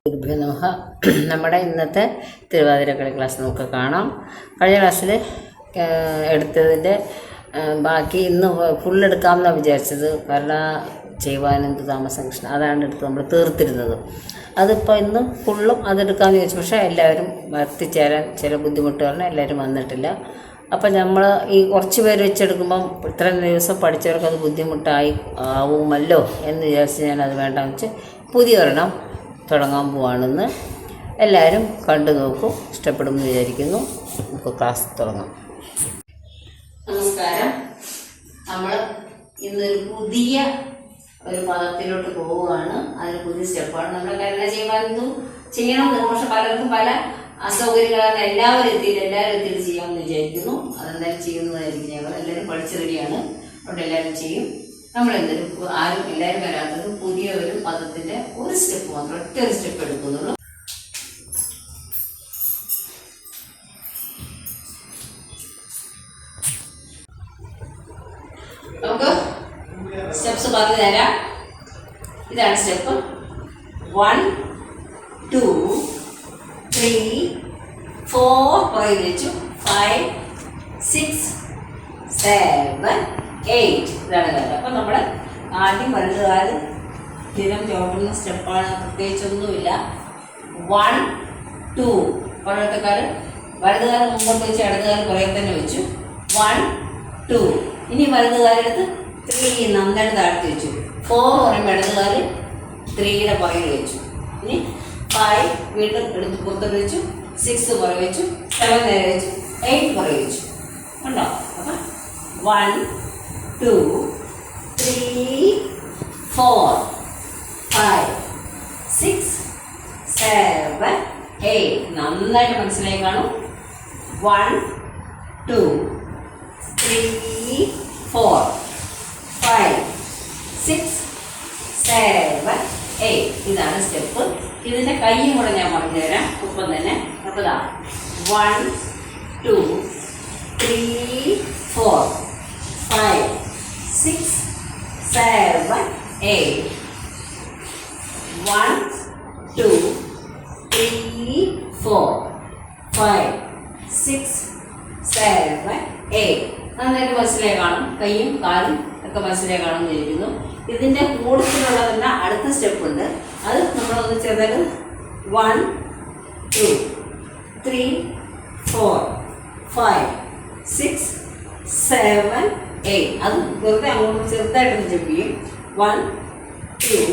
ഗുരുഭ്യോ നമഃ. നമ്മുടെ ഇന്നത്തെ തിരുവാതിരക്കളി ക്ലാസ് നമുക്ക് കാണാം. കഴിഞ്ഞ ക്ലാസ്സിൽ എടുത്തതിൻ്റെ ബാക്കി ഇന്ന് ഫുള്ളെടുക്കാമെന്നാണ് വിചാരിച്ചത്. കാരണം ചെയ്യുവാനെന്ത് താമസം കൃഷ്ണൻ അതാണ് എടുത്ത് നമ്മൾ തീർത്തിരുന്നത്. അതിപ്പോൾ ഇന്ന് ഫുള്ളും അതെടുക്കാമെന്ന് ചോദിച്ചു. പക്ഷേ എല്ലാവരും എത്തിച്ചേരാൻ ചില ബുദ്ധിമുട്ട് കാരണം എല്ലാവരും വന്നിട്ടില്ല. അപ്പം നമ്മൾ ഈ കുറച്ച് പേര് വെച്ചെടുക്കുമ്പം ഇത്രയും ദിവസം പഠിച്ചവർക്ക് അത് ബുദ്ധിമുട്ടായി ആവുമല്ലോ എന്ന് വിചാരിച്ച് ഞാനത് വേണ്ടാന്ന് വെച്ച് പുതിയൊരെണ്ണം തുടങ്ങാൻ പോവാണെന്ന്. എല്ലാവരും കണ്ടു നോക്കൂ, ഇഷ്ടപ്പെടുമെന്ന് വിചാരിക്കുന്നു. നമുക്ക് ക്ലാസ് തുടങ്ങാം. നമസ്കാരം. നമ്മൾ ഇന്നൊരു പുതിയ ഒരു പദത്തിലോട്ട് പോവുകയാണ്. അതിന് പുതിയ സ്റ്റെപ്പാണ്. നമ്മുടെ കല്യാണം ചെയ്യണമെന്ന് പക്ഷെ പലർക്കും പല അസൗകര്യങ്ങളാണ്. എല്ലാവരും എത്തിയിട്ട് ചെയ്യാമെന്ന് വിചാരിക്കുന്നു. അതെന്തായാലും ചെയ്യുന്നതായിരിക്കും. ഞങ്ങൾ എല്ലാവരും പഠിച്ചു റെഡിയാണ്. അതുകൊണ്ട് എല്ലാവരും ചെയ്യും. നമ്മളെന്തായാലും എല്ലാവരും വരാത്തത് പുതിയ ഒരു പദത്തിന്റെ ഒരു സ്റ്റെപ്പ് മാത്രം, ഒറ്റ ഒരു സ്റ്റെപ്പ് എടുക്കുന്നുള്ളൂ. നമുക്ക് സ്റ്റെപ്സ് പറഞ്ഞു തരാം. ഇതാണ് സ്റ്റെപ്പ്. 1 2 3 4 പുറകിൽ വെച്ചു. 5 6 7 8 ഇതാണ് കാര്യം. അപ്പം നമ്മൾ ആദ്യം വലതുകാലം സ്ഥിരം ചോട്ടുന്ന സ്റ്റെപ്പാണ്, പ്രത്യേകിച്ചൊന്നുമില്ല. 1 2 പുറകത്തെ കാലം വലതുകാലം മുമ്പോട്ട് വെച്ച് ഇടതുകാലം പുറകെ തന്നെ വെച്ചു. 1 2 ഇനി വലതുകാലം എടുത്ത് 3 നന്നായിട്ട് താഴ്ത്തി വെച്ചു. 4 പറയുമ്പോൾ ഇടതുകാലം 3യുടെ പുറകിൽ വെച്ചു. ഇനി 5 വീണ്ടും എടുത്ത് പുറത്തോട്ട് വെച്ചു. 6 പുറകെ വെച്ചു. 7 നേരെ വെച്ചു. 8 പുറകെ വെച്ചു. ഉണ്ടോ? അപ്പം 1 2 3 4 5 6 7 8 നന്നായിട്ട് മനസ്സിലായി കാണും. 1 2 3 4 5 6 7 8 ഇതാണ് സ്റ്റെപ്പ്. ഇതിൻ്റെ കൈയും കൂടെ ഞാൻ പറഞ്ഞു തരാം ഒപ്പം തന്നെ. അപ്പോൾ 1 2 3 4 5 6 7 8 1 2 3 4 5 6 7 8 നന്നായിട്ട് മനസ്സിലായി കാണും. കൈയും കാലും ഒക്കെ മനസ്സിലായി കാണുമെന്ന് വിചാരിക്കുന്നു. ഇതിൻ്റെ കൂടുതലുള്ള തന്നെ അടുത്ത സ്റ്റെപ്പ് ഉണ്ട്. അത് നമ്മളൊന്ന് ചെറുതായിട്ട് 1 2 3 4 5 6 7 8 അത് വെറുതെ അങ്ങോട്ട് ചെറുതായിട്ടൊന്ന് ജമ്പ് ചെയ്യും. 1 2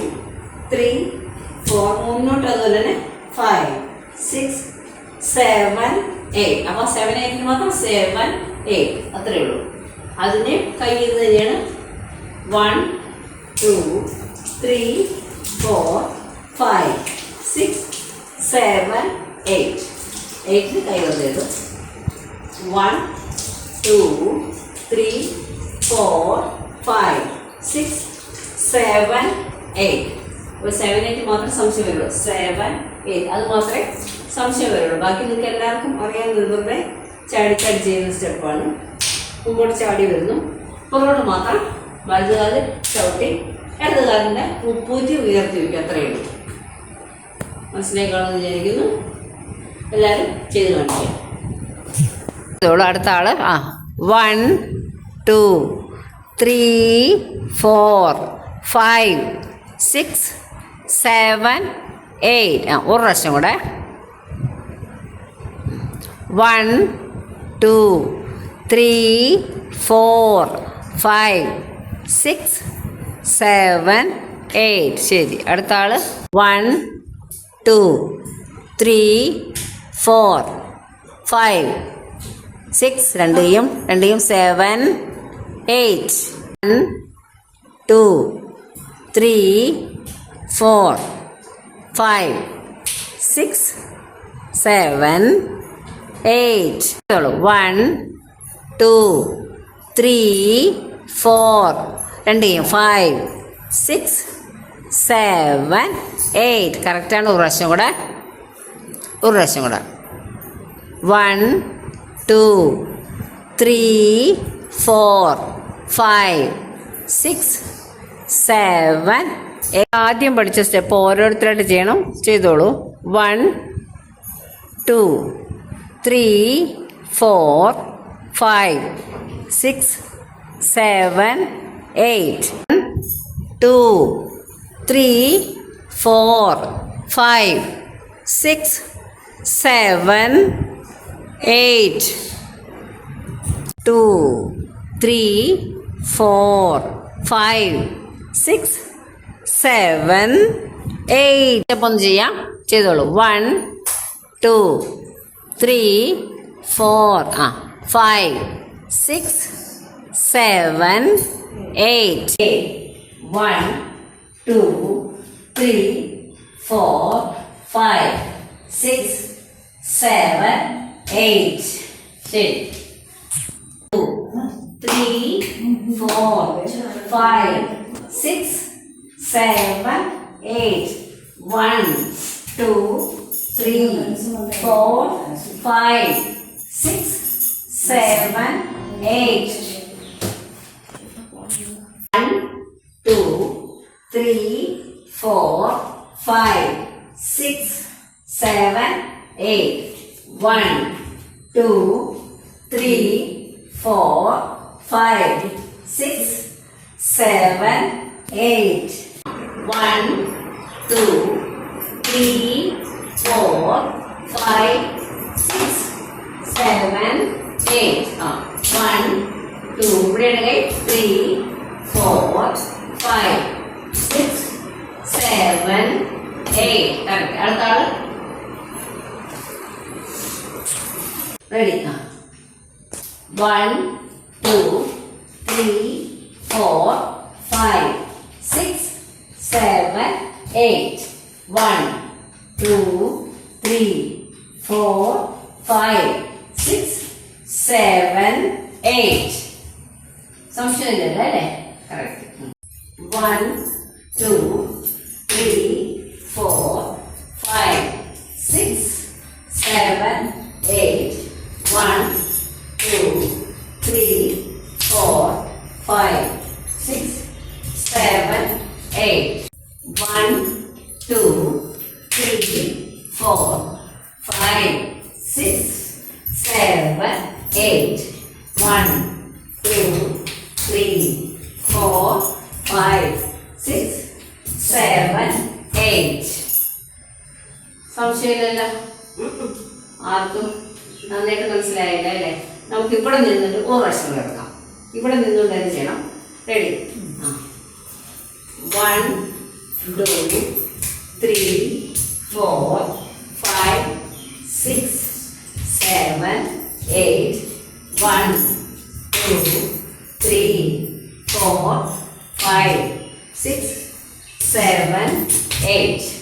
3 4 മുന്നോട്ട് അതുപോലെ തന്നെ 5 6 7 8 അപ്പോൾ 7 8 മാത്രം 7 8 അത്രയേ ഉള്ളൂ. അതിന് കൈ ഇത് തന്നെയാണ്. 1 2 3 4 5 6 7 8 8 കൈ വന്നത്. 1 2 3 4 5 6 7 8 അപ്പോൾ 7 8 മാത്രമേ സംശയം വരുള്ളൂ. 7 8 അത് മാത്രമേ സംശയം വരുള്ളൂ. ബാക്കി നിങ്ങൾക്ക് എല്ലാവർക്കും അറിയാവുന്നതുപോലെ ചാടിച്ചാടി ചെയ്യുന്ന സ്റ്റെപ്പാണ്. മുമ്പോട്ട് ചാടി വരുന്നു. പുറകോട്ട് മാത്രം വലതുകാല് ചവിട്ടി ഇടതുകാലിൻ്റെ പൂറ്റി ഉയർത്തി വയ്ക്കുക. അത്രയേ ഉള്ളൂ. മനസ്സിലായി കാണുമെന്ന് വിചാരിക്കുന്നു. എല്ലാവരും ചെയ്ത് കാണിക്കുക. അടുത്ത ആള് 1 2 3 4 5 6 7 8 ഒരു പ്രാവശ്യം കൂടെ. 1 2 3 4 5 6 7 8 ശരി. അടുത്ത ആള് 1 2 3 4 5 6 രണ്ടും 7 8 1 2 3 4 5 6 7 8 1 2 3 4 രണ്ടും 5 6 7 8 കറക്റ്റാണ്. ഒരു പ്രാവശ്യം കൂടെ 1 2 3 4 5 6 7 ആദ്യം പഠിച്ച സ്റ്റെപ്പ് ഓരോരുത്തരായിട്ട് ചെയ്യണം. ചെയ്തോളൂ. 1 2 3 4 5 6 7 8 2 3 4 5 6 7 8 2 3 4 5 6 7 8 സ്റ്റെപ്പ് ഒന്ന് ചെയ്യാം. ചെയ്തോളൂ. 1 2 3 4 5 6 7 8 1 2 3 4 5 6 7 8 ശരി. 2 3 4 5 6 7 8 1 2 3 4 5 6 7 8 1 2 3 4 5 6 7 8 1 2 3 4 5 6 7 8 1 2 3 4 5 6 7 8 1 2 ഇവിടെ 3 4 5 6 7 8 അടുത്ത ആള് റെഡി. 1 2 3 4 5 6 7 8 1 2 3 4 5 6 7 8 സംശയമില്ലല്ലോ അല്ലേ? കറക്റ്റ്. 1 2 3 4 5 6 7 8 1 2 3 4 5 6 7 8 1 2 3 4 5 6 7 8 1 2 3 4 5 6 7 8 സംശയമില്ലല്ലോ? ആർക്കും നന്നായിട്ട് മനസ്സിലായില്ല അല്ലേ? നമുക്ക് ഇവിടെ നിന്നിട്ട് ഒരു പ്രാവശ്യം എടുക്കാം. ഇവിടെ നിന്നുകൊണ്ട് തന്നെ ചെയ്യണം. റെഡി. 1 2 3 4 5 6 7 8 1 2 3 4 5 6 7 8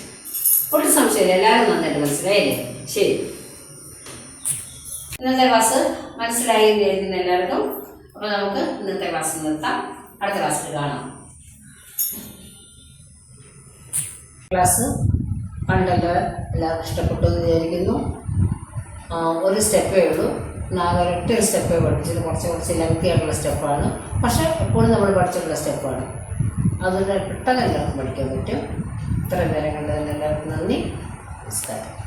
ഒരു സംശയമില്ല. എല്ലാവരും നന്നായിട്ട് മനസ്സിലായില്ലേ? ശരി. ഇന്നത്തെ ക്ലാസ് മനസ്സിലായി എന്ന് എഴുതുന്ന എല്ലാവർക്കും. അപ്പോൾ നമുക്ക് ഇന്നത്തെ ക്ലാസ് നിർത്താം. അടുത്ത ക്ലാസ്സിൽ കാണാം. ക്ലാസ് കണ്ടല്ലോ, എല്ലാവർക്കും ഇഷ്ടപ്പെട്ടു എന്ന് വിചാരിക്കുന്നു. ഒരു സ്റ്റെപ്പേ ഉള്ളൂ. ഒരൊറ്റ ഒരു സ്റ്റെപ്പേ പഠിച്ചത്. കുറച്ച് ലെങ്തി ആയിട്ടുള്ള സ്റ്റെപ്പാണ്. പക്ഷേ എപ്പോഴും നമ്മൾ പഠിച്ചിട്ടുള്ള സ്റ്റെപ്പാണ്. അതുകൊണ്ട് പെട്ടെന്ന് എല്ലാവർക്കും പഠിക്കാൻ പറ്റും. ഇത്രയും നേരം കണ്ടതിന് എല്ലാവർക്കും നന്ദി. നമസ്കാരം.